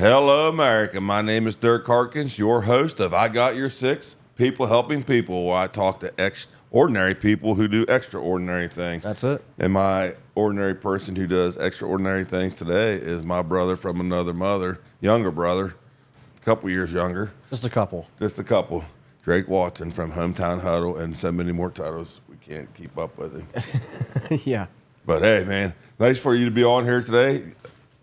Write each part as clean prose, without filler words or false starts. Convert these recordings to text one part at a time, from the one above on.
Hello, America. My name is Dirk Harkins, your host of I Got Your Six, People Helping People, where I talk to extraordinary people who do extraordinary things. That's it. And my ordinary person who does extraordinary things today is my brother from another mother, younger brother, a couple years younger. Just a couple. Drake Watson from Hometown Huddle, and so many more titles we can't keep up with him. Yeah. But hey, man, nice for you to be on here today.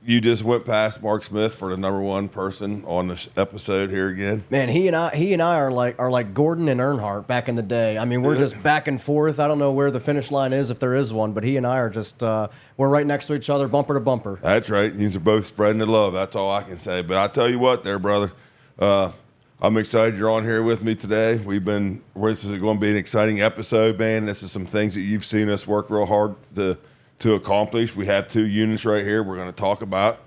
You just went past Mark Smith for the number one person on this episode here again. Man, he and I are like Gordon and Earnhardt back in the day. I mean, we're just back and forth. I don't know where the finish line is, if there is one, but he and I are just we're right next to each other, bumper to bumper. That's right. You are both spreading the love. That's all I can say. But I tell you what, there, brother. I'm excited you're on here with me today. This is going to be an exciting episode, man. This is some things that you've seen us work real hard to accomplish. We have two units right here we're going to talk about.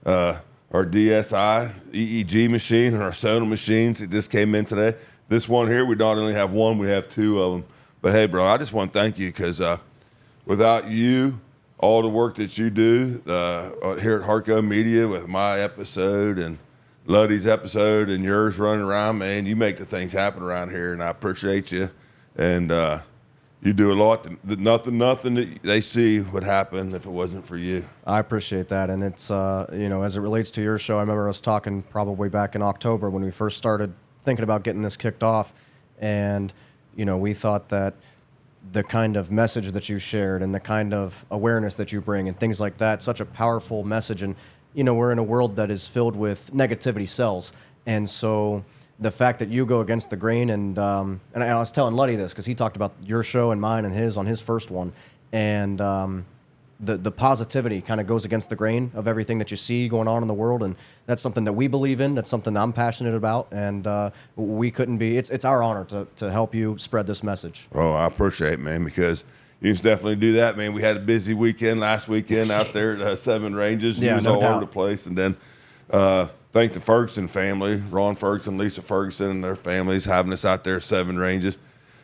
Our DSI EEG machine and our Sonal machines that just came in today. This one here, we not only have one, we have two of them. But hey, bro, I just want to thank you because without you, all the work that you do here at Harco Media with my episode and Luddy's episode and yours running around, man, you make the things happen around here, and I appreciate you. And you do a lot. Nothing that they see would happen if it wasn't for you. I appreciate that, and it's as it relates to your show, I remember us talking probably back in October when we first started thinking about getting this kicked off, and we thought that the kind of message that you shared and the kind of awareness that you bring and things like that, such a powerful message. And we're in a world that is filled with negativity sells, and so the fact that you go against the grain, and I was telling Luddy this because he talked about your show and mine and his on his first one, and the positivity kind of goes against the grain of everything that you see going on in the world, and that's something that we believe in. That's something I'm passionate about, and we couldn't be. It's our honor to help you spread this message. Oh, I appreciate it, man, because you can definitely do that, man. We had a busy weekend last weekend out there at 7 ranges. Yeah, was no all doubt. over the place, and then thank the Ferguson family, Ron Ferguson, Lisa Ferguson, and their families having us out there at 7 ranges.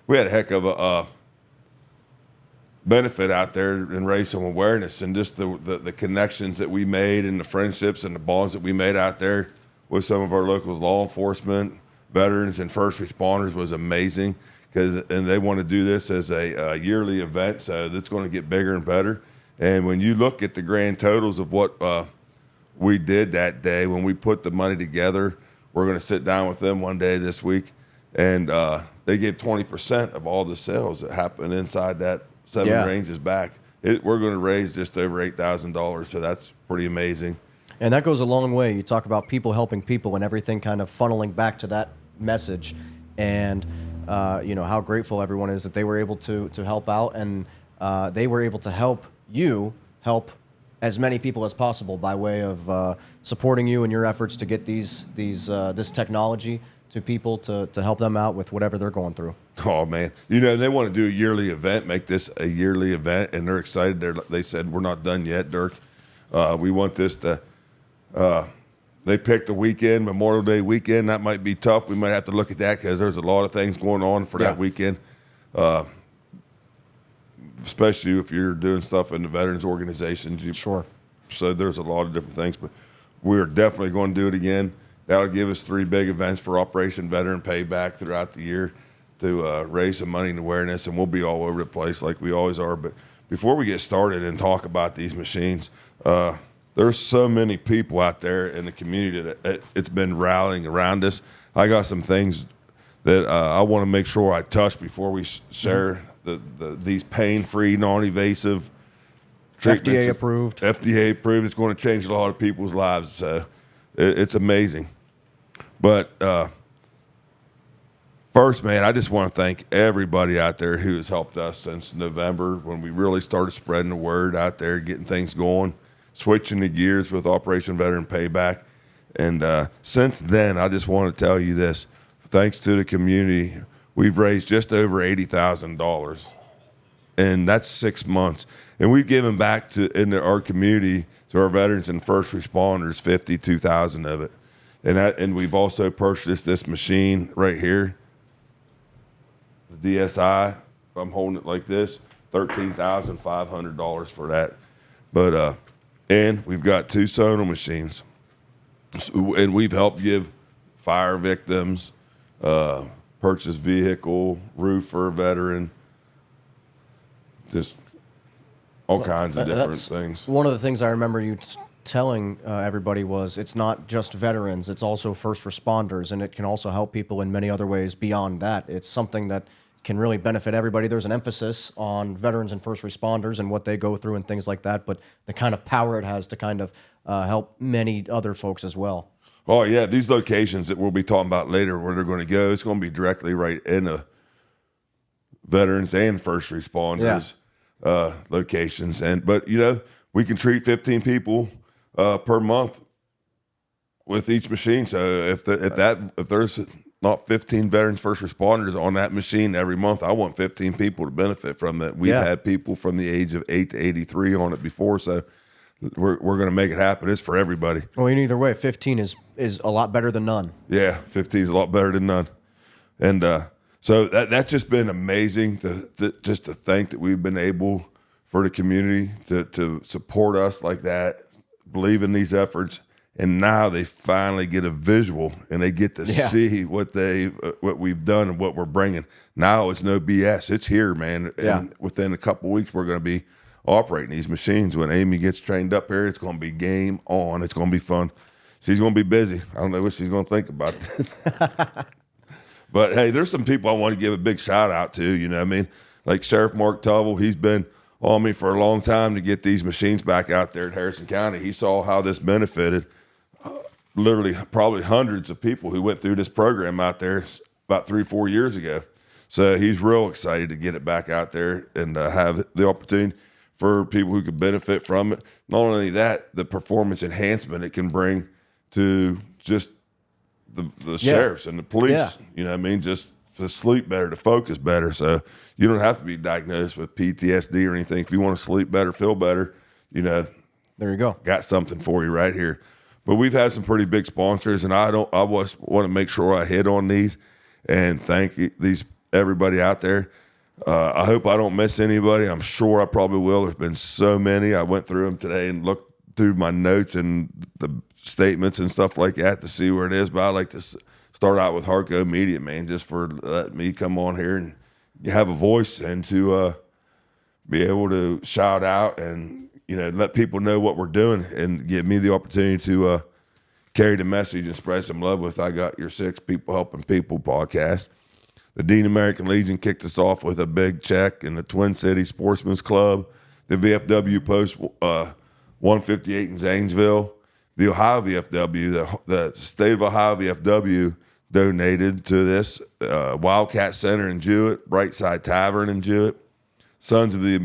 We had a heck of a benefit out there and raise some awareness, and just the connections that we made and the friendships and the bonds that we made out there with some of our local law enforcement, veterans, and first responders was amazing. And they want to do this as a yearly event, so that's going to get bigger and better. And when you look at the grand totals of what we did that day, when we put the money together, we're going to sit down with them one day this week, and they gave 20% of all the sales that happened inside that 7 ranges back. We're going to raise just over $8,000, so that's pretty amazing. And that goes a long way. You talk about people helping people and everything kind of funneling back to that message, and how grateful everyone is that they were able to help out, and they were able to help you help as many people as possible by way of supporting you in your efforts to get this technology to people to help them out with whatever they're going through. Oh, man. They want to do a yearly event, make this a yearly event, and they're excited. They said, we're not done yet, Dirk. We want this to they picked the weekend, Memorial Day weekend. That might be tough. We might have to look at that because there's a lot of things going on for that weekend, especially if you're doing stuff in the veterans organizations. Sure. So there's a lot of different things, but we're definitely going to do it again. That'll give us 3 big events for Operation Veteran Payback throughout the year to raise some money and awareness, and we'll be all over the place like we always are. But before we get started and talk about these machines, there's so many people out there in the community that it's been rallying around us. I got some things that I want to make sure I touch before we share these pain-free, non-invasive treatments. FDA approved. FDA approved. It's going to change a lot of people's lives. So it's amazing. But first, man, I just want to thank everybody out there who has helped us since November when we really started spreading the word out there, getting things going, switching the gears with Operation Veteran Payback. And since then, I just want to tell you this. Thanks to the community, we've raised just over $80,000. And that's 6 months. And we've given back into our community, to our veterans and first responders, $52,000 of it. And we've also purchased this machine right here, the DSI. I'm holding it like this, $13,500 for that. But and we've got 2 Sonal machines. And we've helped give fire victims, purchase vehicle, roofer, veteran, just all kinds of different That's things. one of the things I remember you telling everybody was it's not just veterans, it's also first responders, and it can also help people in many other ways beyond that. It's something that can really benefit everybody. There's an emphasis on veterans and first responders and what they go through and things like that, but the kind of power it has to kind of help many other folks as well. Oh, yeah, these locations that we'll be talking about later where they're going to go, it's going to be directly right in the veterans and first responders locations. But, we can treat 15 people per month with each machine. So if there's not 15 veterans first responders on that machine every month, I want 15 people to benefit from that. We've had people from the age of 8 to 83 on it before, so we're going to make it happen. It's for everybody. Well, in either way, 15 is a lot better than none. Yeah, 15 is a lot better than none. And so that's just been amazing to think that we've been able for the community to support us like that, believe in these efforts. And now they finally get a visual and they get to see what we've done and what we're bringing. Now it's no BS. It's here, man. And within a couple of weeks, we're going to be operating these machines. When Amy gets trained up here, it's going to be game on. It's going to be fun. She's going to be busy. I don't know what she's going to think about this. But, hey, there's some people I want to give a big shout out to, you know what I mean? Like Sheriff Mark Tuvell, he's been on me for a long time to get these machines back out there in Harrison County. He saw how this benefited literally probably hundreds of people who went through this program out there about 3-4 years ago. So he's real excited to get it back out there and have the opportunity for people who could benefit from it. Not only that, the performance enhancement it can bring to just the sheriffs and the police, you know what I mean? Just to sleep better, to focus better. So you don't have to be diagnosed with PTSD or anything. If you want to sleep better, feel better, there you go. Got something for you right here. But we've had some pretty big sponsors, and I want to make sure I hit on these and thank everybody out there. I hope I don't miss anybody. I'm sure I probably will. There's been so many. I went through them today and looked through my notes and the statements and stuff like that to see where it is. But I like to start out with Harco Media, man, just for letting me come on here and have a voice and to be able to shout out and let people know what we're doing and give me the opportunity to carry the message and spread some love with I Got Your Six People Helping People podcast. The D&E American Legion kicked us off with a big check in the Twin Cities Sportsman's Club. The VFW Post 158 in Zanesville. The Ohio VFW, the state of Ohio VFW donated to this. Wildcat Center in Jewett, Brightside Tavern in Jewett. Sons of the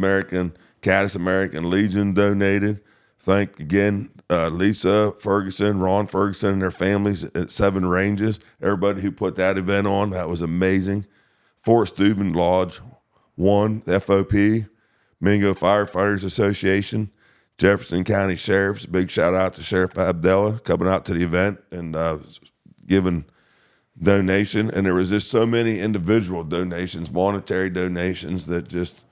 Caddis American Legion donated. Thank again Lisa Ferguson, Ron Ferguson, and their families at Seven Ranges. Everybody who put that event on, that was amazing. Fort Steuben Lodge 1, FOP, Mingo Firefighters Association, Jefferson County Sheriffs. Big shout out to Sheriff Abdella coming out to the event and giving donation. And there was just so many individual donations, monetary donations that just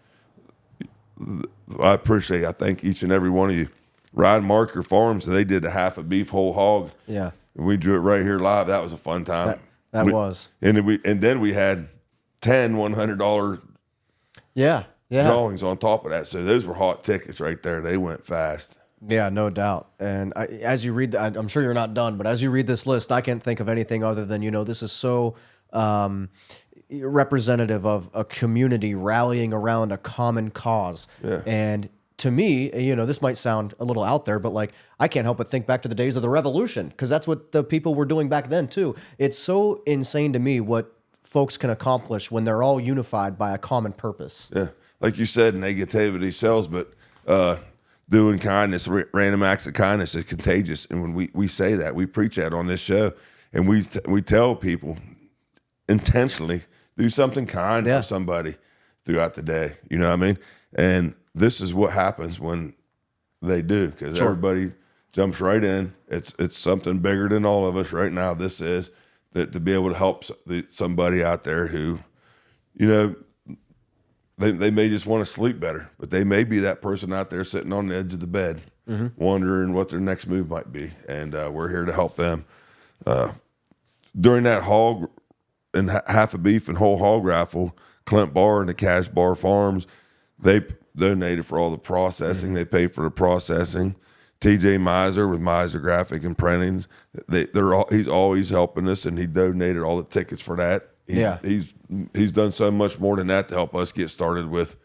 I appreciate. I thank each and every one of you. Ride Marker Farms, they did the half a beef whole hog. Yeah. And we drew it right here live. That was a fun time. That was. And then we had 10 $100 drawings on top of that. So those were hot tickets right there. They went fast. Yeah, no doubt. And as you read, I'm sure you're not done, but as you read this list, I can't think of anything other than, this is so representative of a community rallying around a common cause. Yeah. And to me, this might sound a little out there, but I can't help but think back to the days of the Revolution, because that's what the people were doing back then too. It's so insane to me what folks can accomplish when they're all unified by a common purpose. Yeah. Like you said, negativity sells, but doing kindness, random acts of kindness is contagious. And when we say that, we preach that on this show, and we tell people intentionally, do something kind for somebody throughout the day. You know what I mean? And this is what happens when they do, because everybody jumps right in. It's something bigger than all of us right now. This is that to be able to help somebody out there who, they may just want to sleep better, but they may be that person out there sitting on the edge of the bed wondering what their next move might be. And we're here to help them. During that hog and half a beef and whole hog raffle, Clint Bar and the Cash Bar Farms, they donated for all the processing. They paid for the processing. TJ Miser with Miser Graphic and Printings, he's always helping us, and he donated all the tickets for that. He's done so much more than that to help us get started with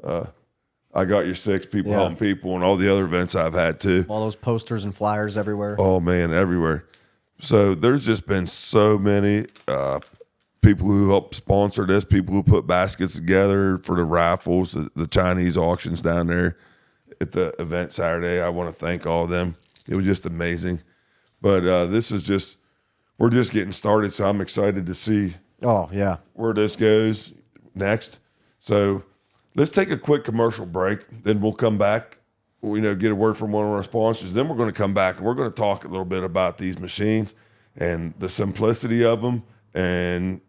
I Got Your Six, people helping people, and all the other events I've had too. All those posters and flyers everywhere. Oh man, everywhere. So there's just been so many people who help sponsor this, people who put baskets together for the raffles, the Chinese auctions down there at the event Saturday. I want to thank all of them. It was just amazing. But this is just, we're just getting started, so I'm excited to see where this goes next. So let's take a quick commercial break. Then we'll come back, get a word from one of our sponsors. Then we're going to come back and we're going to talk a little bit about these machines and the simplicity of them and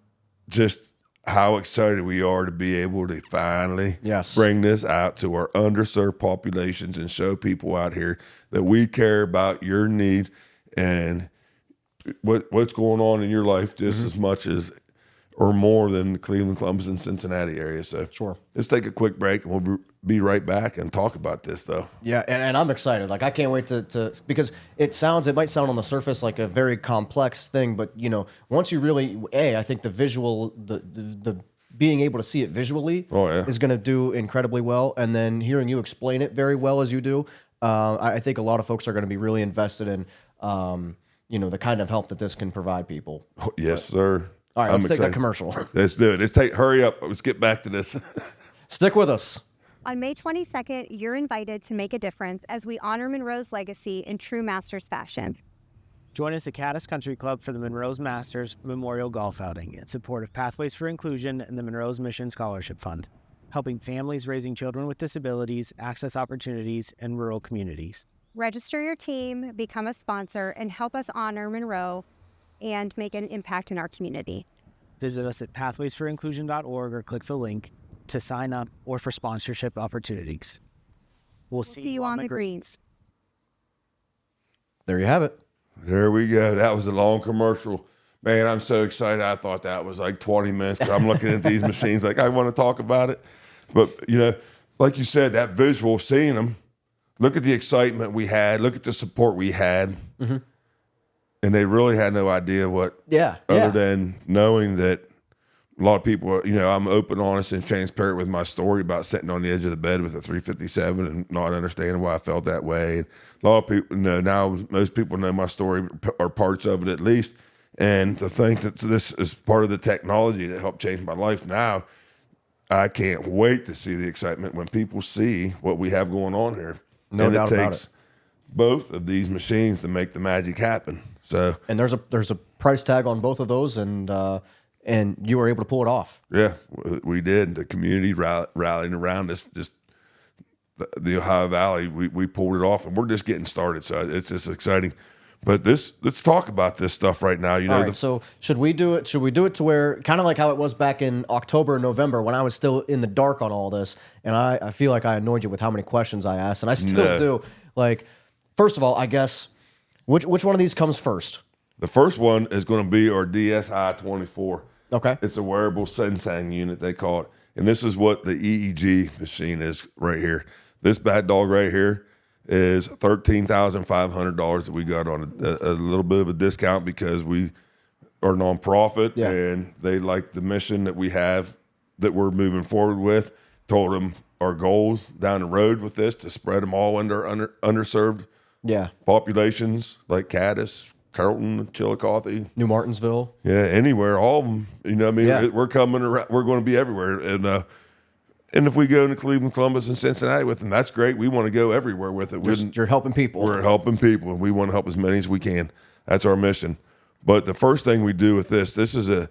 just how excited we are to be able to finally bring this out to our underserved populations and show people out here that we care about your needs and what's going on in your life just as much as or more than the Cleveland, Columbus, and Cincinnati area. So let's take a quick break and we'll be right back and talk about this though. Yeah, and I'm excited. Like I can't wait to because it might sound on the surface like a very complex thing, but once you really I think the visual the being able to see it visually is going to do incredibly well, and then hearing you explain it very well as you do, I think a lot of folks are going to be really invested in the kind of help that this can provide people. Yes, sir. All right, let's take that commercial. Let's do it. Hurry up. Let's get back to this. Stick with us. On May 22nd, you're invited to make a difference as we honor Monroe's legacy in true Masters fashion. Join us at Caddis Country Club for the Monroe's Masters Memorial Golf Outing in support of Pathways for Inclusion and the Monroe's Mission Scholarship Fund, helping families raising children with disabilities access opportunities in rural communities. Register your team, become a sponsor, and help us honor Monroe and make an impact in our community. Visit us at pathwaysforinclusion.org or click the link to sign up or for sponsorship opportunities. We'll see you on the greens. There you have it. There we go. That was a long commercial. Man, I'm so excited. I thought that was like 20 minutes. I'm looking at these machines like I want to talk about it. But, like you said, that visual, seeing them, look at the excitement we had. Look at the support we had. Mm-hmm. And they really had no idea other than knowing that a lot of people, I'm open, honest, and transparent with my story about sitting on the edge of the bed with a 357 and not understanding why I felt that way. And a lot of people know now, most people know my story or parts of it at least. And to think that this is part of the technology that helped change my life now, I can't wait to see the excitement when people see what we have going on here. No doubt about it. It takes both of these machines to make the magic happen. So, and there's a price tag on both of those, and you were able to pull it off. Yeah, we did. The community rallying around us, just the Ohio Valley, we pulled it off, and we're just getting started. So it's just exciting. But let's talk about this stuff right now. All right, so should we do it? Should we do it to where kind of like how it was back in October, November when I was still in the dark on all this, and I feel like I annoyed you with how many questions I asked, and I still do. Like, first of all, I guess. Which one of these comes first? The first one is going to be our DSI-24. Okay. It's a wearable sensing unit, they call it. And this is what the EEG machine is right here. This bad dog right here is $13,500 that we got on a little bit of a discount because we are nonprofit and they like the mission that we have that we're moving forward with. Told them our goals down the road with this to spread them all into our underserved populations like Caddis, Carrollton, Chillicothe, New Martinsville. Yeah, anywhere, all of them. We're coming around. We're going to be everywhere. And if we go into Cleveland, Columbus, and Cincinnati with them, that's great. We want to go everywhere with it. You're helping people. We're helping people, and we want to help as many as we can. That's our mission. But the first thing we do with this is a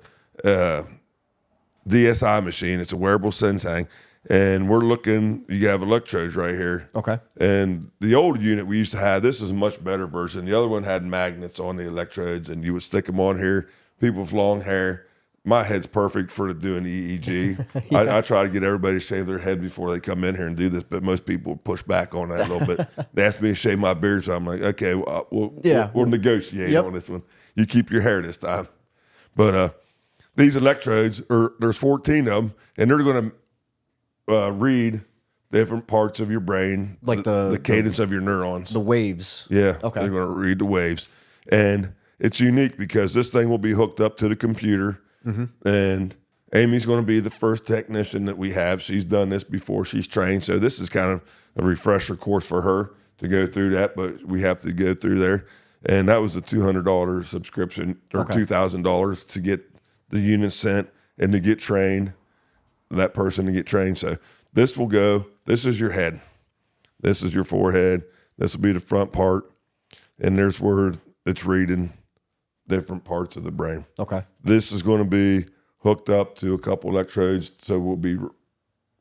DSI machine. It's a wearable sensing. And we're looking, you have electrodes right here. Okay. And the old unit we used to have, this is a much better version. The other one had magnets on the electrodes, and you would stick them on here. People with long hair, my head's perfect for doing EEG. I try to get everybody to shave their head before they come in here and do this, but most people push back on that a little bit. They ask me to shave my beard, so I'm like, okay, we'll negotiate on this one. You keep your hair this time. But these electrodes, there's 14 of them, and they're going to read different parts of your brain, like the cadence of your neurons. The waves. Yeah, okay. They're going to read the waves. And it's unique because this thing will be hooked up to the computer, and Amy's going to be the first technician that we have. She's done this before. She's trained. So this is kind of a refresher course for her to go through that, but we have to go through there. And that was a $200 subscription or $2,000 to get the unit sent and to get trained, that person to get trained. So this will go, this is your head. This is your forehead. This will be the front part. And there's where it's reading different parts of the brain. Okay. This is going to be hooked up to a couple electrodes, so we'll be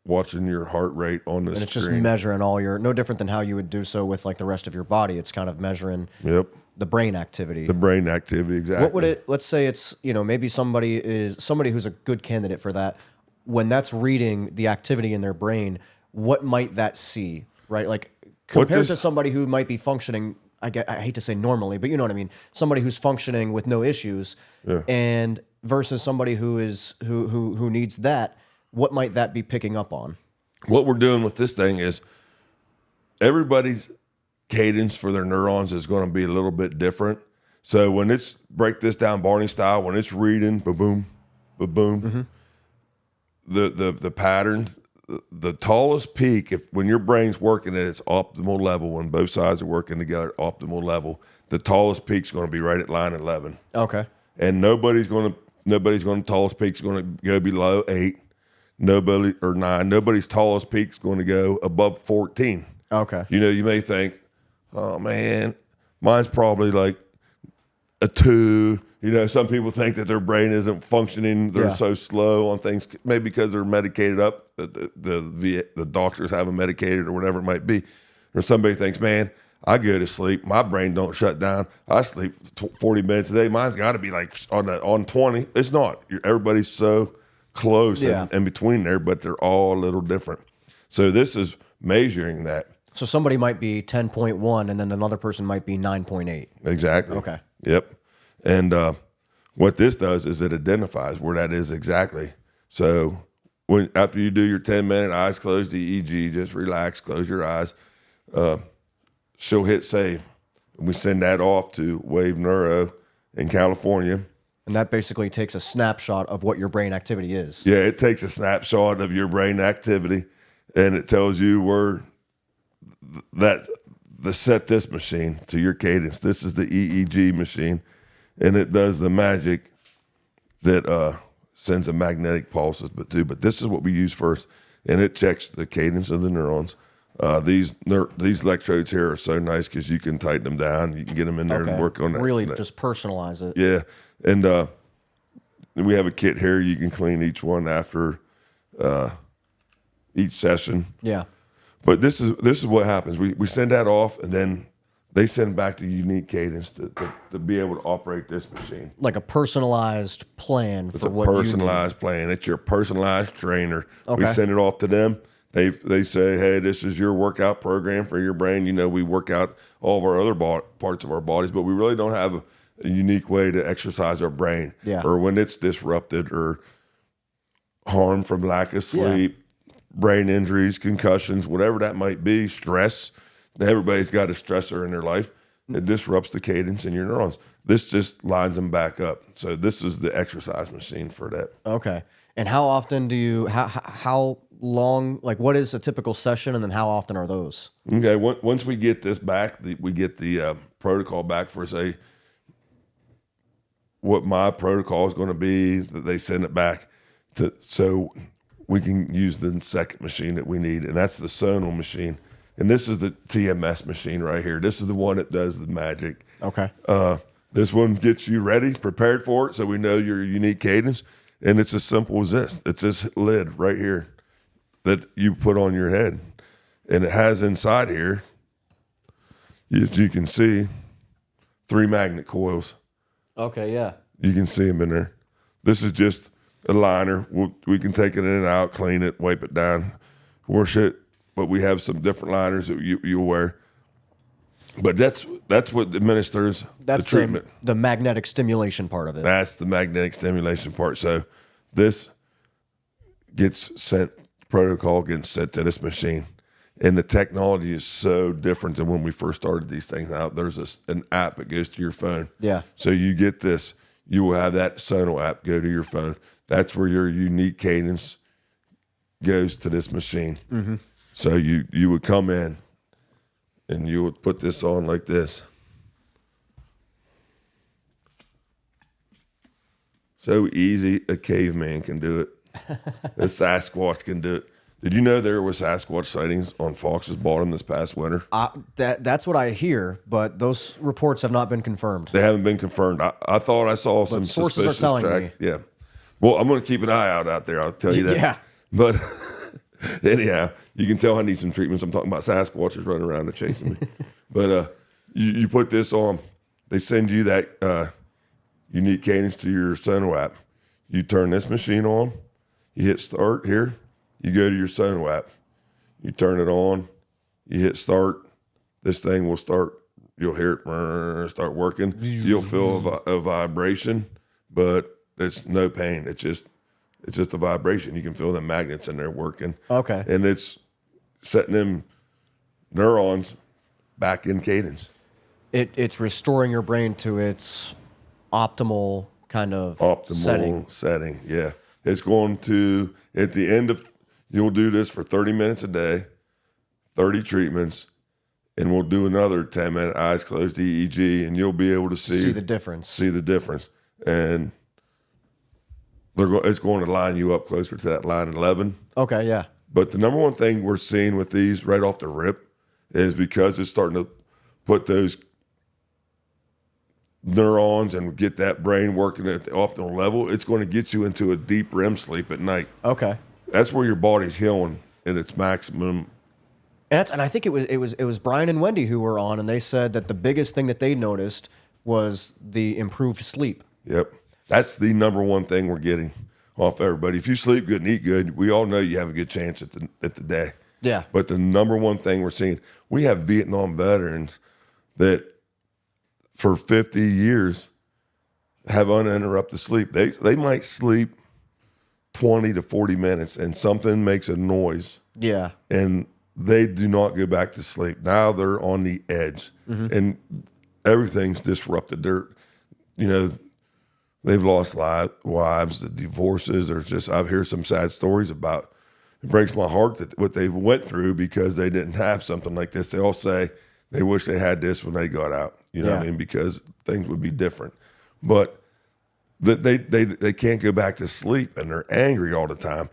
watching your heart rate on the screen. And it's just measuring all your, no different than how you would do so with like the rest of your body. It's kind of measuring the brain activity. The brain activity, exactly. What would it, let's say it's, maybe somebody who's a good candidate for that. When that's reading the activity in their brain, what might that see, right? Like compared to somebody who might be functioning, I hate to say normally, but you know what I mean? Somebody who's functioning with no issues and versus somebody who needs that, what might that be picking up on? What we're doing with this thing is everybody's cadence for their neurons is going to be a little bit different. So when it's, break this down Barney style, when it's reading, ba-boom, ba-boom, the patterns, the tallest peak, when your brain's working at its optimal level, when both sides are working together at optimal level, the tallest peak's going to be right at line 11. Okay. And nobody's going to tallest peak's going to go below 8. Nobody or 9. Nobody's tallest peak's going to go above 14. Okay. You may think, oh man, mine's probably like a 2. Some people think that their brain isn't functioning. They're so slow on things, maybe because they're medicated up. The doctors have them medicated or whatever it might be. Or somebody thinks, man, I go to sleep. My brain don't shut down. I sleep 40 minutes a day. Mine's got to be like on 20. It's not. Everybody's so close in between there, but they're all a little different. So this is measuring that. So somebody might be 10.1 and then another person might be 9.8. Exactly. Okay. Yep. And what this does is it identifies where that is exactly. So after you do your 10-minute eyes closed EEG, just relax, close your eyes. She'll hit save. We send that off to Wave Neuro in California. And that basically takes a snapshot of what your brain activity is. Yeah, it takes a snapshot of your brain activity, and it tells you where set this machine to your cadence. This is the EEG machine, and it does the magic that sends a magnetic pulses. But this is what we use first, and it checks the cadence of the neurons. These electrodes here are so nice because you can tighten them down. You can get them in there and work on that. Really just personalize it. Yeah, and we have a kit here. You can clean each one after each session. Yeah. But this is what happens. We send that off, and then they send back the unique cadence to be able to operate this machine. Like a personalized plan for what you need. It's a personalized plan. It's your personalized trainer. Okay. We send it off to them. They say, hey, this is your workout program for your brain. We work out all of our other parts of our bodies, but we really don't have a unique way to exercise our brain. Yeah. Or when it's disrupted or harmed from lack of sleep, brain injuries, concussions, whatever that might be, stress. Everybody's got a stressor in their life. It disrupts the cadence in your neurons. This just lines them back up. So this is the exercise machine for that. Okay. And how often how long, like what is a typical session, and then how often are those? Okay, once we get this back, we get the protocol back for, say, what my protocol is going to be, that they send it back so we can use the second machine that we need, and that's the Sonal machine. And this is the TMS machine right here. This is the one that does the magic. Okay. This one gets you ready, prepared for it, so we know your unique cadence. And it's as simple as this. It's this lid right here that you put on your head. And it has inside here, as you can see, 3 magnet coils. Okay, yeah. You can see them in there. This is just a liner. We can take it in and out, clean it, wipe it down, wash it. But we have some different liners that you'll wear. But that's what administers That's the treatment. the magnetic stimulation part of it. That's the magnetic stimulation part. So this protocol gets sent to this machine. And the technology is so different than when we first started these things out. There's an app that goes to your phone. Yeah. So you get this, you will have that Sonal app go to your phone. That's where your unique cadence goes to this machine. Mm-hmm. So you would come in and you would put this on like this. So easy, a caveman can do it. A Sasquatch can do it. Did you know there were Sasquatch sightings on Fox's Bottom this past winter? That's what I hear, but those reports have not been confirmed. They haven't been confirmed. I thought I saw some sources are suspicious telling track. me. Yeah. Well, I'm going to keep an eye out there. I'll tell you that. Yeah. But anyhow, you can tell I need some treatments. I'm talking about Sasquatches running around and chasing me. But you put this on. They send you that unique cadence to your Sonal app. You turn this machine on. You hit start here. You go to your Sonal app. You turn it on. You hit start. This thing will start. You'll hear it start working. You'll feel a vibration, but it's no pain. It's just a vibration. You can feel the magnets in there working. Okay. And it's setting them neurons back in cadence. It's restoring your brain to its optimal kind of setting. Yeah. It's going to, at the end of, you'll do this for 30 minutes a day, 30 treatments, and we'll do another 10-minute eyes closed EEG, and you'll be able to see the difference. And it's going to line you up closer to that line 11. Okay, yeah. But the number one thing we're seeing with these right off the rip is because it's starting to put those neurons and get that brain working at the optimal level, it's going to get you into a deep REM sleep at night. Okay. That's where your body's healing at its maximum. And I think it was Brian and Wendy who were on, and they said that the biggest thing that they noticed was the improved sleep. Yep. That's the number one thing we're getting off everybody. If you sleep good and eat good, we all know you have a good chance at the day. Yeah. But the number one thing we're seeing, we have Vietnam veterans that for 50 years have uninterrupted sleep. They might sleep 20 to 40 minutes and something makes a noise. Yeah. And they do not go back to sleep. Now they're on the edge, and everything's disrupted. They've lost wives, the divorces. I've heard some sad stories about. It breaks my heart that what they went through because they didn't have something like this. They all say they wish they had this when they got out. You know what I mean? Because things would be different. But they can't go back to sleep, and they're angry all the time.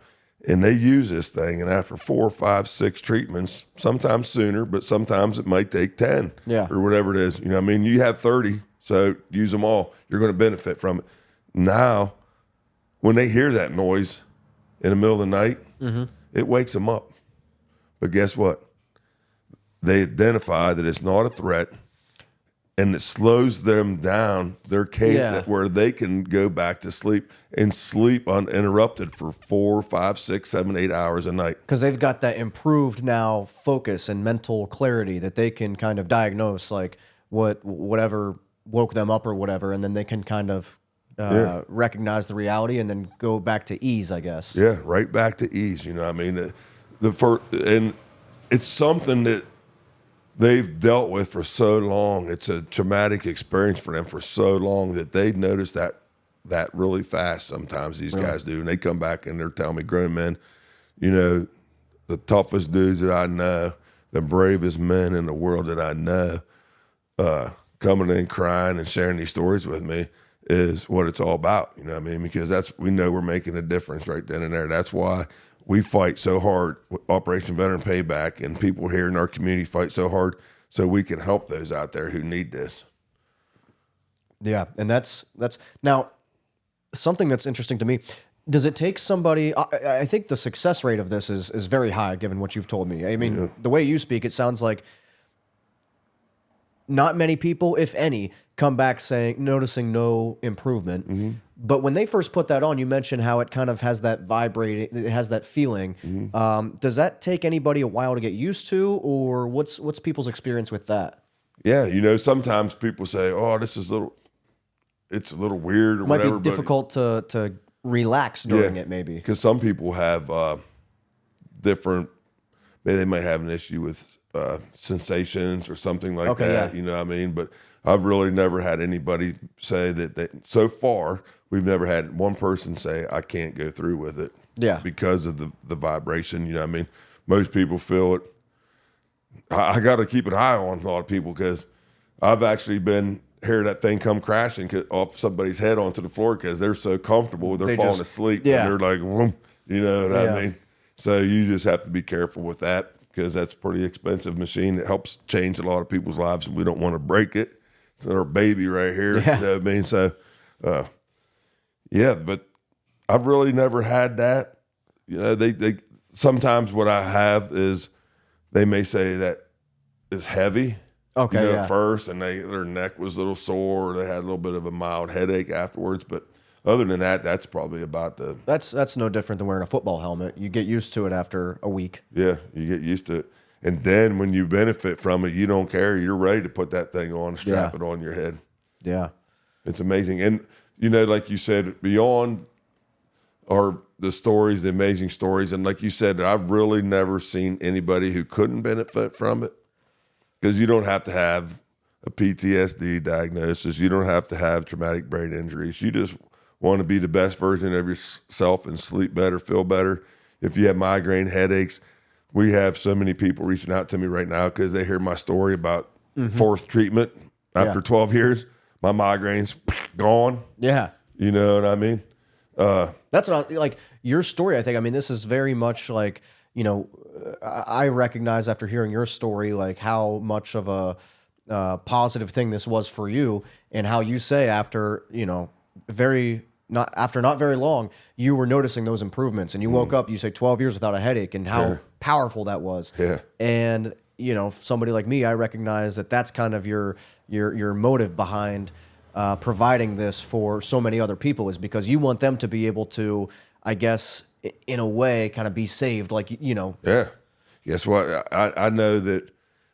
And they use this thing, and after 4, 5, 6 treatments, sometimes sooner, but sometimes it might take 10 or whatever it is. You know what I mean? You have 30, so use them all. You're going to benefit from it. Now, when they hear that noise in the middle of the night, it wakes them up. But guess what? They identify that it's not a threat, and it slows them down, their cadence, where they can go back to sleep and sleep uninterrupted for 4, 5, 6, 7, 8 hours a night. Because they've got that improved now focus and mental clarity that they can kind of diagnose like whatever woke them up or whatever, and then they can kind of recognize the reality and then go back to ease, I guess. Yeah, right back to ease. You know what I mean? And it's something that they've dealt with for so long. It's a traumatic experience for them for so long that they notice that really fast sometimes, these guys do. And they come back and they're telling me, grown men, the toughest dudes that I know, the bravest men in the world that I know, coming in crying and sharing these stories with me is what it's all about. You know what I mean? Because we know we're making a difference right then and there. That's why we fight so hard with Operation Veteran Payback, and people here in our community fight so hard so we can help those out there who need this. Yeah, and that's now something that's interesting to me. Does it take somebody? I think the success rate of this is very high, given what you've told me. I mean, the way you speak, it sounds like not many people, if any, come back noticing no improvement. But when they first put that on, you mentioned how it kind of has that vibrating, it has that feeling. Does that take anybody a while to get used to, or what's people's experience with that? Yeah, sometimes people say, "Oh, it's a little weird or It might whatever." be difficult to relax during it, maybe. Because some people have different. Maybe they might have an issue with sensations or something like that. Yeah. You know what I mean? But I've really never had anybody say that. So far, we've never had one person say, "I can't go through with it." Yeah. Because of the vibration. You know what I mean? Most people feel it. I got to keep an eye on a lot of people because I've actually been hearing that thing come crashing off somebody's head onto the floor because they're so comfortable. They're falling asleep. Yeah. And they're like, "Vroom," you know what Yeah. I mean? So you just have to be careful with that because that's a pretty expensive machine that helps change a lot of people's lives, and we don't want to break it. It's our baby right here. Yeah. You know what I mean? So, yeah, but I've really never had that. They sometimes what I have is they may say that it's heavy. Okay, At first, and their neck was a little sore. Or they had a little bit of a mild headache afterwards. But other than that, that's probably about the. That's no different than wearing a football helmet. You get used to it after a week. Yeah, you get used to it. And then when you benefit from it, you don't care. You're ready to put that thing on, strap it on your head. Yeah. It's amazing. And, like you said, beyond are the stories, the amazing stories. And like you said, I've really never seen anybody who couldn't benefit from it. Because you don't have to have a PTSD diagnosis. You don't have to have traumatic brain injuries. You just want to be the best version of yourself and sleep better, feel better. If you have migraine headaches, we have so many people reaching out to me right now because they hear my story about fourth treatment after 12 years. My migraine's gone. Yeah. You know what I mean? That's what like your story. I think, I mean, this is very much like, I recognize after hearing your story, like how much of a positive thing this was for you, and how you say after, not very long, you were noticing those improvements, and you woke up, you say 12 years without a headache, and how powerful that was. Yeah. And, somebody like me, I recognize that that's kind of your motive behind providing this for so many other people, is because you want them to be able to, I guess, in a way, kind of be saved, like, Yeah. Guess what? I know that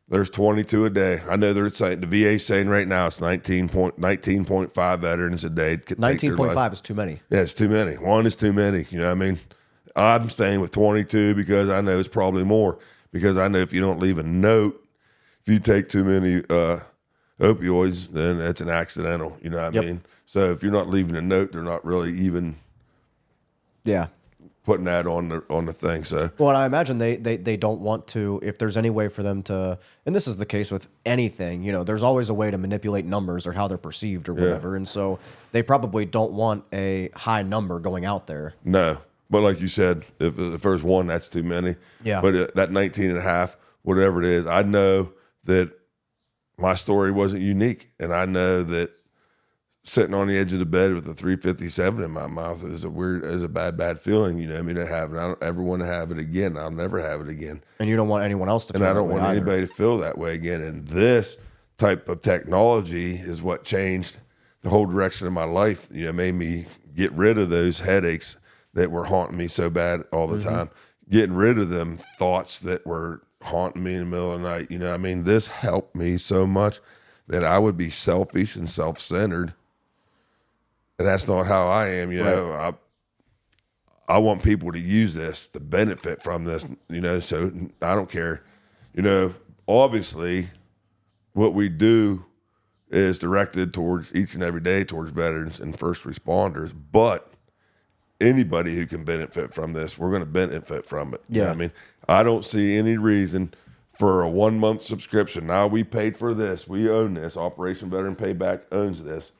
there's 22 a day. I know they're saying, the VA saying right now it's 19.5 veterans a day. 19.5 is too many. Yeah, it's too many. One is too many. You know what I mean? I'm staying with 22 because I know it's probably more. Because I know if you don't leave a note, if you take too many opioids, then it's an accidental. You know what I mean? So if you're not leaving a note, they're not really even putting that on the thing. So well, and I imagine they don't want to, if there's any way for them to, and this is the case with anything, there's always a way to manipulate numbers or how they're perceived or whatever. And so they probably don't want a high number going out there. No. But like you said, if there's one, that's too many. Yeah. But that 19 and a half, whatever it is, I know that my story wasn't unique. And I know that sitting on the edge of the bed with a 357 in my mouth is a bad feeling. You know what I mean? I don't ever want to have it again. I'll never have it again. And you don't want anyone else to feel that way. that And I don't way want either. anybody to feel that way again. And this type of technology is what changed the whole direction of my life. Made me get rid of those headaches that were haunting me so bad all the time. Getting rid of them thoughts that were haunting me in the middle of the night. You know what I mean? This helped me so much that I would be selfish and self-centered. And that's not how I am. I want people to use this, to benefit from this, so I don't care. Obviously what we do is directed towards each and every day towards veterans and first responders, but anybody who can benefit from this, we're going to benefit from it. You know what I mean? I don't see any reason for a 1 month subscription. Now we paid for this. We own this. Operation Veteran Payback owns this.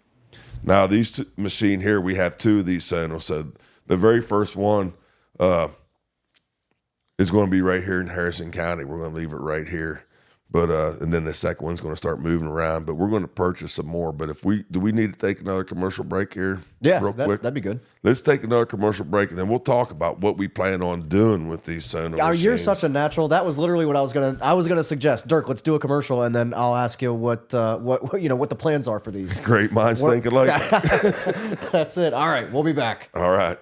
Now these machine here, we have two of these Sonal. So the very first one is going to be right here in Harrison County. We're going to leave it right here. But and then the second one's going to start moving around. But we're going to purchase some more. But do we need to take another commercial break here? Yeah, real quick. that'd be good. Let's take another commercial break, and then we'll talk about what we plan on doing with these Sonal machines. You're such a natural. That was literally what I was gonna suggest. Dirk, let's do a commercial, and then I'll ask you what the plans are for these. Great minds thinking like that. That's it. All right, we'll be back. All right.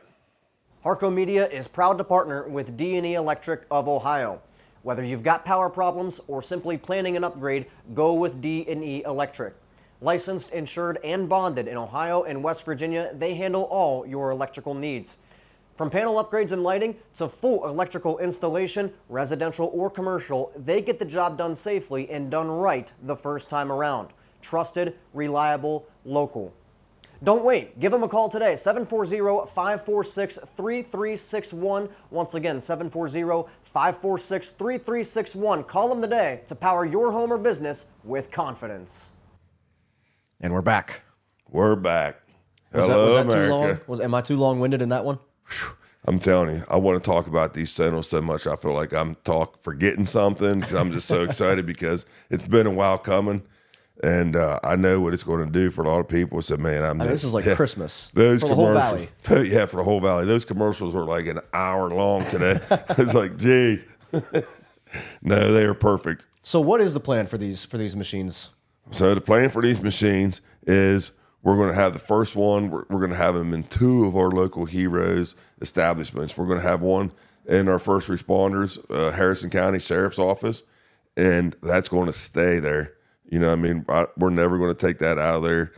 Harco Media is proud to partner with D&E Electric of Ohio. Whether you've got power problems or simply planning an upgrade, go with D&E Electric. Licensed, insured, and bonded in Ohio and West Virginia, they handle all your electrical needs. From panel upgrades and lighting to full electrical installation, residential or commercial, they get the job done safely and done right the first time around. Trusted, reliable, local. Don't wait. Give them a call today, 740-546-3361. Once again, 740-546-3361. Call them today to power your home or business with confidence. And we're back. We're back. Was Hello, that America. too long? Am I too long-winded in that one? I'm telling you, I want to talk about these Sonal so much. I feel like I'm forgetting something because I'm just so excited because it's been a while coming. And I know what it's going to do for a lot of people. So, man, this is like Christmas those for the whole valley. Yeah, for the whole valley. Those commercials were like an hour long today. It's like, geez. No, they are perfect. So what is the plan for these machines? So the plan for these machines is we're going to have the first one. We're going to have them in 2 of our local heroes establishments. We're going to have one in our first responders, Harrison County Sheriff's Office, and that's going to stay there. You know what I mean? We're never going to take that out of there.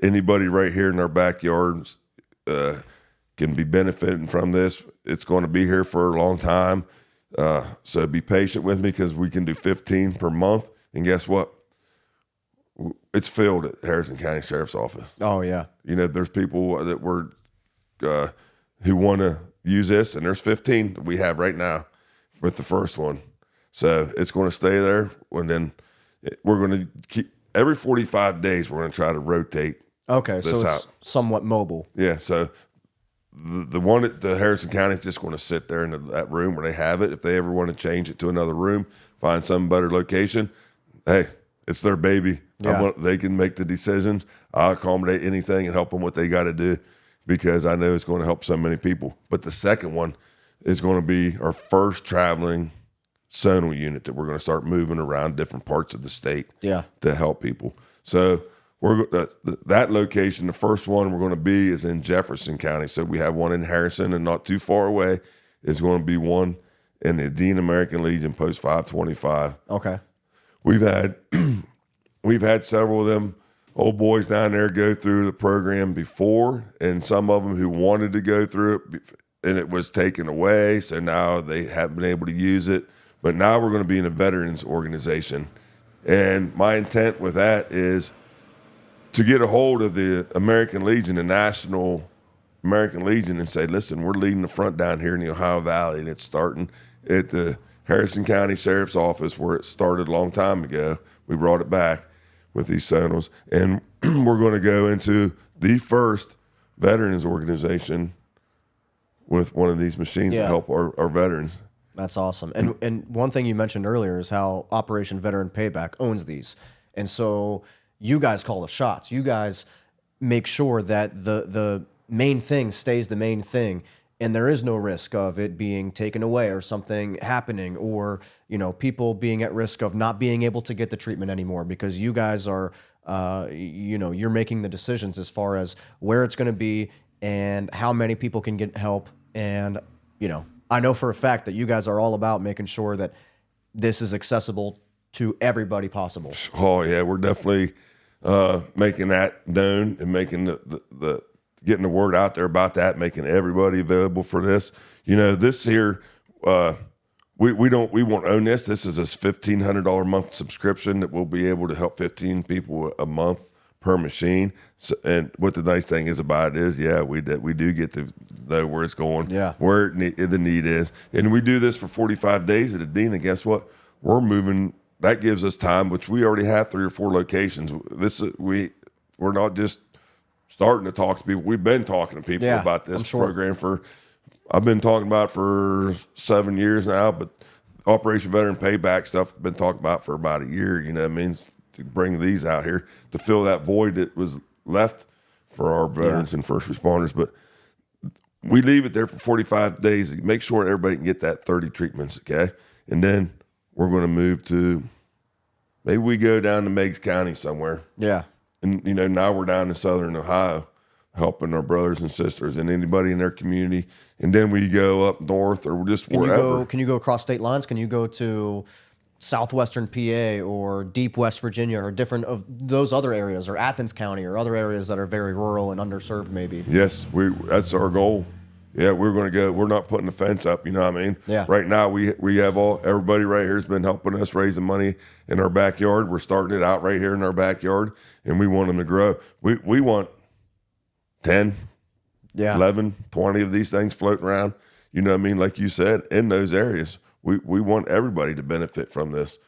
Anybody right here in our backyards can be benefiting from this. It's going to be here for a long time. So be patient with me because we can do 15 per month. And guess what? It's filled at Harrison County Sheriff's Office. Oh, yeah. You know, there's people that who want to use this, and there's 15 that we have right now with the first one. So it's going to stay there, and then we're going to keep every 45 days. We're going to try to rotate. Okay, so it's somewhat mobile. Yeah. So the one at the Harrison County is just going to sit there in that room where they have it. If they ever want to change it to another room, find some better location, hey, it's their baby. Yeah. They can make the decisions. I'll accommodate anything and help them what they got to do because I know it's going to help so many people. But the second one is going to be our first traveling Sonal unit that we're going to start moving around different parts of the state to help people. So that location, the first one we're going to be is in Jefferson County. So we have one in Harrison and not too far away is going to be one in the Dean American Legion Post 525. Okay. We've had several of them old boys down there go through the program before, and some of them who wanted to go through it and it was taken away. So now they haven't been able to use it. But now we're going to be in a veterans organization. And my intent with that is to get a hold of the American Legion, the National American Legion, and say, listen, we're leading the front down here in the Ohio Valley, and it's starting at the Harrison County Sheriff's Office where it started a long time ago. We brought it back with these Sonals. And we're going to go into the first veterans organization with one of these machines to help our veterans. That's awesome. And one thing you mentioned earlier is how Operation Veteran Payback owns these. And so you guys call the shots. You guys make sure that the main thing stays the main thing, and there is no risk of it being taken away or something happening or, people being at risk of not being able to get the treatment anymore because you guys are, you're making the decisions as far as where it's going to be and how many people can get help. And, I know for a fact that you guys are all about making sure that this is accessible to everybody possible. Oh yeah, we're definitely making that known and making the getting the word out there about that, making everybody available for this. This here, we won't own this. This is a $1,500 a month subscription that we'll be able to help 15 people a month per machine. So, and what the nice thing is about it is, we do get to know where it's going, where the need is, and we do this for 45 days at a Dean. And guess what? We're moving. That gives us time, which we already have 3 or 4 locations. We're not just starting to talk to people. We've been talking to people about this program I've been talking about it for 7 years now, but Operation Veteran Payback stuff been talked about for about a year. You know what I mean? To bring these out here to fill that void that was left for our veterans and first responders. But we leave it there for 45 days to make sure everybody can get that 30 treatments, okay? And then we're going to move to, maybe we go down to Meigs County somewhere. Yeah. And, you know, now we're down in southern Ohio helping our brothers and sisters and anybody in their community. And then we go up north or just wherever. Can you go across state lines? Can you go to southwestern PA or deep West Virginia or different of those other areas, or Athens County or other areas that are very rural and underserved maybe? Yes, that's our goal. Yeah, we're going to go. We're not putting a fence up, you know what I mean? Yeah. Right now, we have everybody right here has been helping us raising money in our backyard. We're starting it out right here in our backyard, and we want them to grow. We want 10, 11, 20 of these things floating around, you know what I mean? Like you said, in those areas. We want everybody to benefit from this.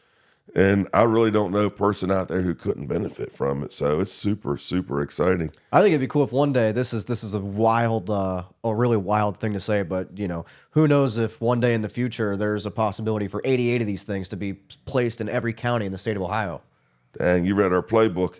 And I really don't know a person out there who couldn't benefit from it. So it's super, super exciting. I think it'd be cool if one day, this is a wild, a really wild thing to say, but you know, who knows if one day in the future there's a possibility for 88 of these things to be placed in every county in the state of Ohio. Dang, you read our playbook.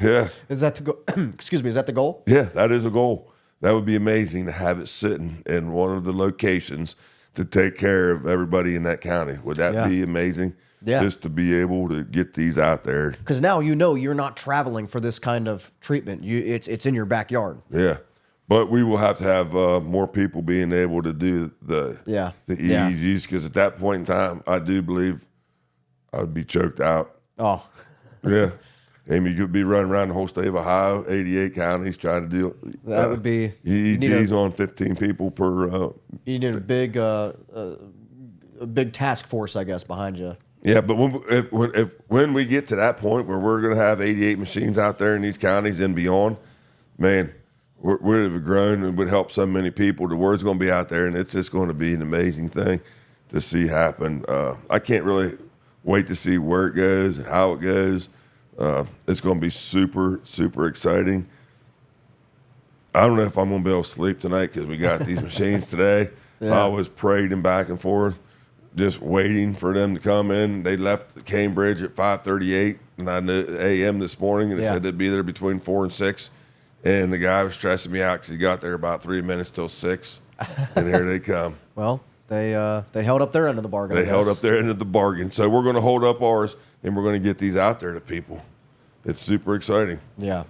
Yeah. Is that the goal? Excuse me, is that the goal? Yeah, that is a goal. That would be amazing to have it sitting in one of the locations to take care of everybody in that county. Would that be amazing? Yeah. Just to be able to get these out there. Because now you know you're not traveling for this kind of treatment. It's in your backyard. Yeah. But we will have to have more people being able to do the EEGs, because at that point in time, I do believe I would be choked out. Oh. Yeah. Amy, you could be running around the whole state of Ohio, 88 counties, trying to do that would be EEGs on 15 people per. You need a big task force, I guess, behind you. Yeah, but when we get to that point where we're going to have 88 machines out there in these counties and beyond, man, we'd have grown and would help so many people. The word's going to be out there, and it's just going to be an amazing thing to see happen. I can't really wait to see where it goes and how it goes. It's going to be super, super exciting. I don't know if I'm going to be able to sleep tonight because we got these machines today. I was parading back and forth, just waiting for them to come in. They left Cambridge at 5:38 a.m. this morning, and they said they'd be there between 4 and 6. And the guy was stressing me out because he got there about 3 minutes till 6, and here they come. Well, they held up their end of the bargain. They held up their end of the bargain. So we're going to hold up ours, and we're going to get these out there to people. It's super exciting. Yeah.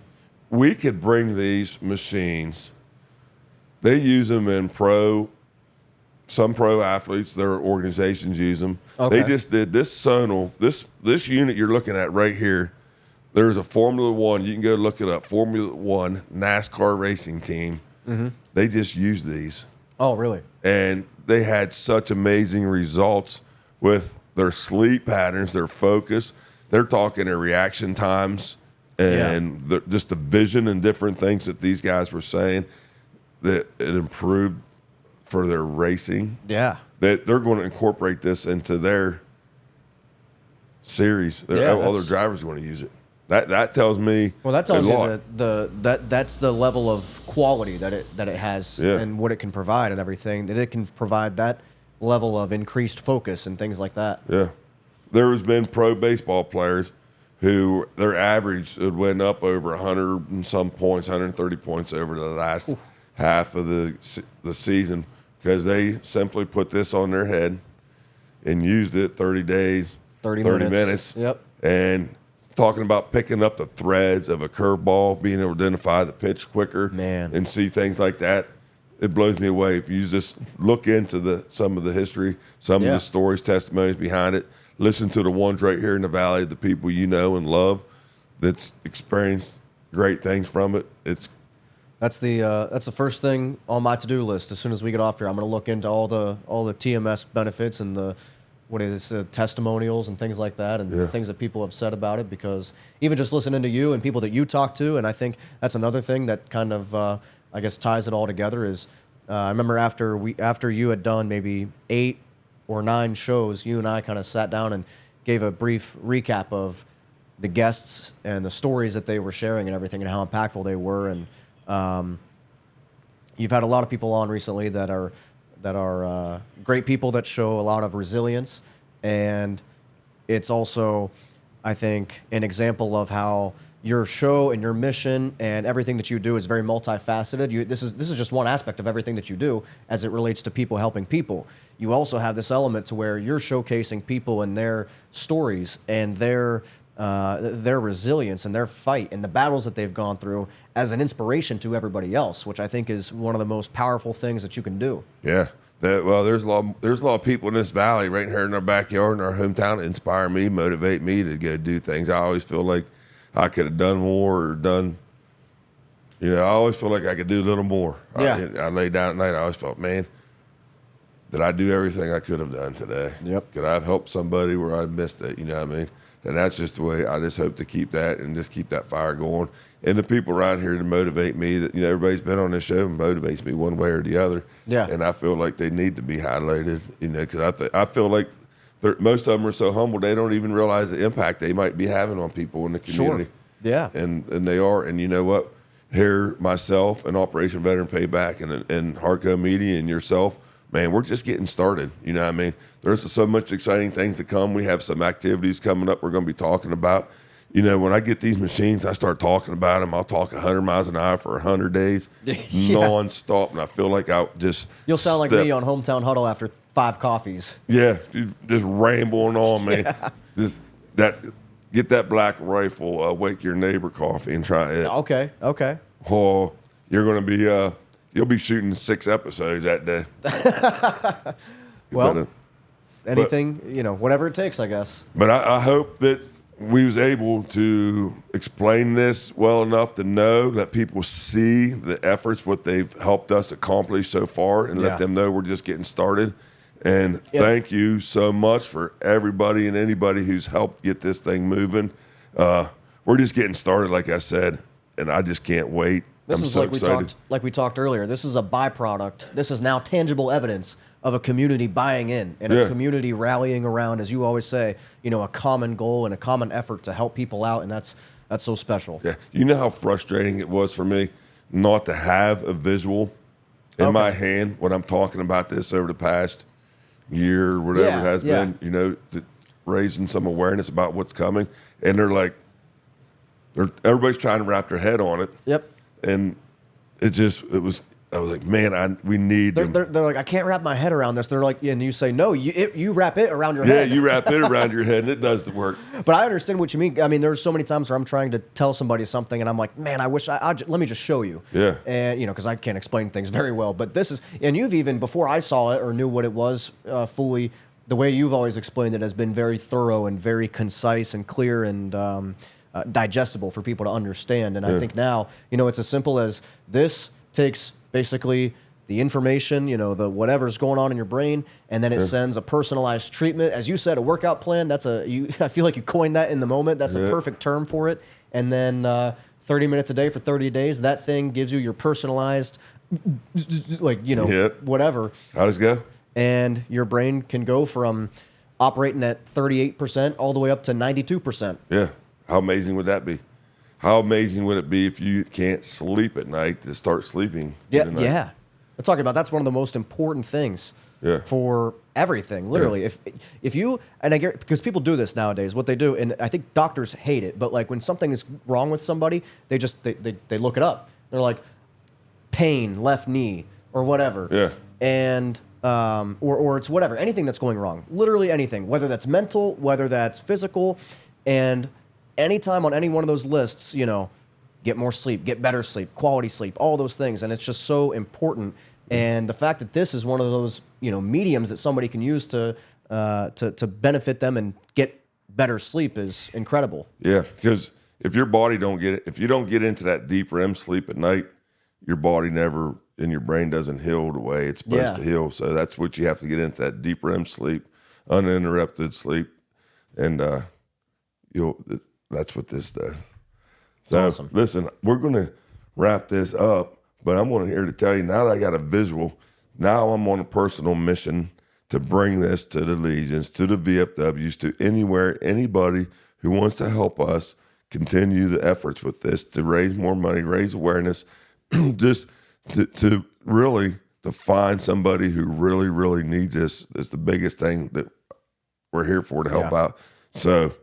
We could bring these machines. They use them in some pro athletes, their organizations use them. Okay. They just did this Sonal, this unit you're looking at right here. There's a Formula One. You can go look it up. Formula One NASCAR racing team. Mm-hmm. They just use these. Oh, really? And they had such amazing results with their sleep patterns, their focus. They're talking their reaction times and just the vision and different things that these guys were saying, that it improved for their racing. Yeah. That they're going to incorporate this into their series. Other drivers are going to use it. That tells me. Well, that tells you that's the level of quality that it has and what it can provide and everything. That it can provide that level of increased focus and things like that. Yeah, there has been pro baseball players who their average went up over 100 and some points, 130 points over the last half of the season, because they simply put this on their head and used it 30 days, 30 minutes. Yep. And talking about picking up the threads of a curveball, being able to identify the pitch quicker, and see things like that. It blows me away. If you just look into some of the history, some of the stories, testimonies behind it, listen to the ones right here in the valley, the people you know and love that's experienced great things from it. That's the first thing on my to-do list. As soon as we get off here, I'm going to look into all the TMS benefits and the testimonials and things like that, and the things that people have said about it. Because even just listening to you and people that you talk to, and I think that's another thing that kind of I guess ties it all together is I remember after you had done maybe 8 or 9 shows, you and I kind of sat down and gave a brief recap of the guests and the stories that they were sharing and everything and how impactful they were. And you've had a lot of people on recently that that are great people that show a lot of resilience, and it's also, I think, an example of how your show and your mission and everything that you do is very multifaceted. This is just one aspect of everything that you do as it relates to people helping people. You also have this element to where you're showcasing people and their stories and their resilience and their fight and the battles that they've gone through as an inspiration to everybody else, which I think is one of the most powerful things that you can do. Yeah. There's a lot of people in this valley right here in our backyard, in our hometown, that inspire me, motivate me to go do things. I always feel like I could have done more or done, I always feel like I could do a little more. Yeah. I lay down at night, I always felt, man, did I do everything I could have done today? Yep. Could I have helped somebody where I missed it? You know what I mean? And that's just the way I just hope to keep that and just keep that fire going. And the people around here to motivate me, that everybody's been on this show and motivates me one way or the other. Yeah. And I feel like they need to be highlighted, because I feel like most of them are so humble they don't even realize the impact they might be having on people in the community. Sure. Yeah. And they are. And you know what? Here, myself and Operation Veteran Payback and Harco Media and yourself, man, we're just getting started. You know what I mean? There's so much exciting things to come. We have some activities coming up we're going to be talking about. When I get these machines, I start talking about them. I'll talk 100 miles an hour for 100 days, nonstop. And I feel like You'll sound like me on Hometown Huddle after 5 coffees. Yeah, just rambling on, man. Get that black rifle, wake your neighbor coffee and try it. Okay. Oh, you're going to be, you'll be shooting 6 episodes that day. Well, anything, whatever it takes, I guess. But I hope that we was able to explain this well enough to know that people see the efforts, what they've helped us accomplish so far, and let them know we're just getting started. And thank you so much for everybody and anybody who's helped get this thing moving. We're just getting started, like I said, and I just can't wait. This I'm is so like excited. we talked earlier. This is a byproduct. This is now tangible evidence of a community buying in and a community rallying around, as you always say, a common goal and a common effort to help people out, and that's so special. Yeah, you know how frustrating it was for me not to have a visual in my hand when I'm talking about this over the past year or whatever it has been, raising some awareness about what's coming. And everybody's trying to wrap their head on it. Yep. And I was like, man, we need them. They're like, I can't wrap my head around this. They're like, and you say, no, you wrap it around your head. Yeah, you wrap it around your head, and it does the work. But I understand what you mean. I mean, there's so many times where I'm trying to tell somebody something, and I'm like, man, I wish let me just show you. Yeah. And, because I can't explain things very well. But this is, and you've even, before I saw it or knew what it was fully, the way you've always explained it has been very thorough and very concise and clear and digestible for people to understand. And I think now, it's as simple as this takes basically the information, the whatever's going on in your brain, and then it sends a personalized treatment. As you said, a workout plan, I feel like you coined that in the moment. That's a perfect term for it. And then 30 minutes a day for 30 days, that thing gives you your personalized, whatever. How does it go? And your brain can go from operating at 38% all the way up to 92%. Yeah. How amazing would that be? How amazing would it be if you can't sleep at night to start sleeping? Yeah. I'm talking about that's one of the most important things for everything. Literally, if you and I get because people do this nowadays. What they do, and I think doctors hate it, but like when something is wrong with somebody, they look it up. They're like pain, left knee, or whatever. Yeah. And or it's whatever, anything that's going wrong. Literally anything, whether that's mental, whether that's physical, and anytime on any one of those lists, get more sleep, get better sleep, quality sleep, all those things. And it's just so important. And the fact that this is one of those, mediums that somebody can use to benefit them and get better sleep is incredible. Yeah, because if your body if you don't get into that deep REM sleep at night, your body never and your brain doesn't heal the way it's supposed to heal. So that's what you have to get into, that deep REM sleep, uninterrupted sleep. And that's what this does. So, awesome. Listen, we're going to wrap this up, but I'm here to tell you, now that I got a visual, now I'm on a personal mission to bring this to the Legions, to the VFWs, to anybody who wants to help us continue the efforts with this, to raise more money, raise awareness, just to really to find somebody who really, really needs this is the biggest thing that we're here for to help out. So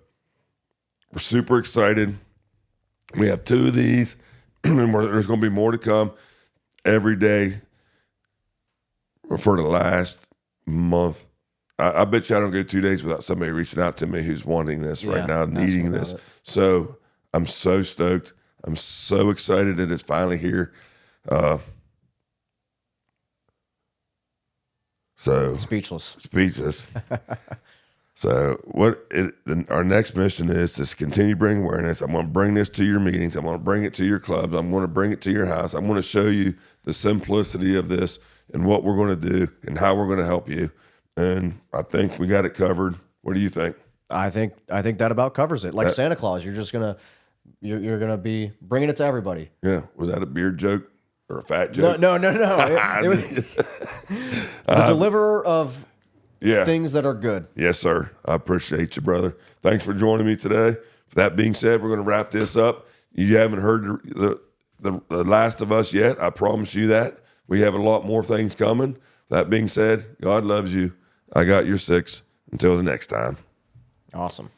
we're super excited. We have 2 of these, and there's going to be more to come every day for the last month. I bet you I don't go 2 days without somebody reaching out to me who's wanting this right now, needing this. So I'm so stoked. I'm so excited that it's finally here. So Speechless. So our next mission is to continue to bring awareness. I'm going to bring this to your meetings. I'm going to bring it to your clubs. I'm going to bring it to your house. I'm going to show you the simplicity of this and what we're going to do and how we're going to help you. And I think we got it covered. What do you think? I think that about covers it. Like Santa Claus, you're gonna be bringing it to everybody. Yeah. Was that a beard joke or a fat joke? No. It was the deliverer of things that are good. Yes, sir. I appreciate you, brother. Thanks for joining me today. That being said, we're going to wrap this up. You haven't heard the last of us yet. I promise you that. We have a lot more things coming. That being said, God loves you. I got your 6. Until the next time. Awesome.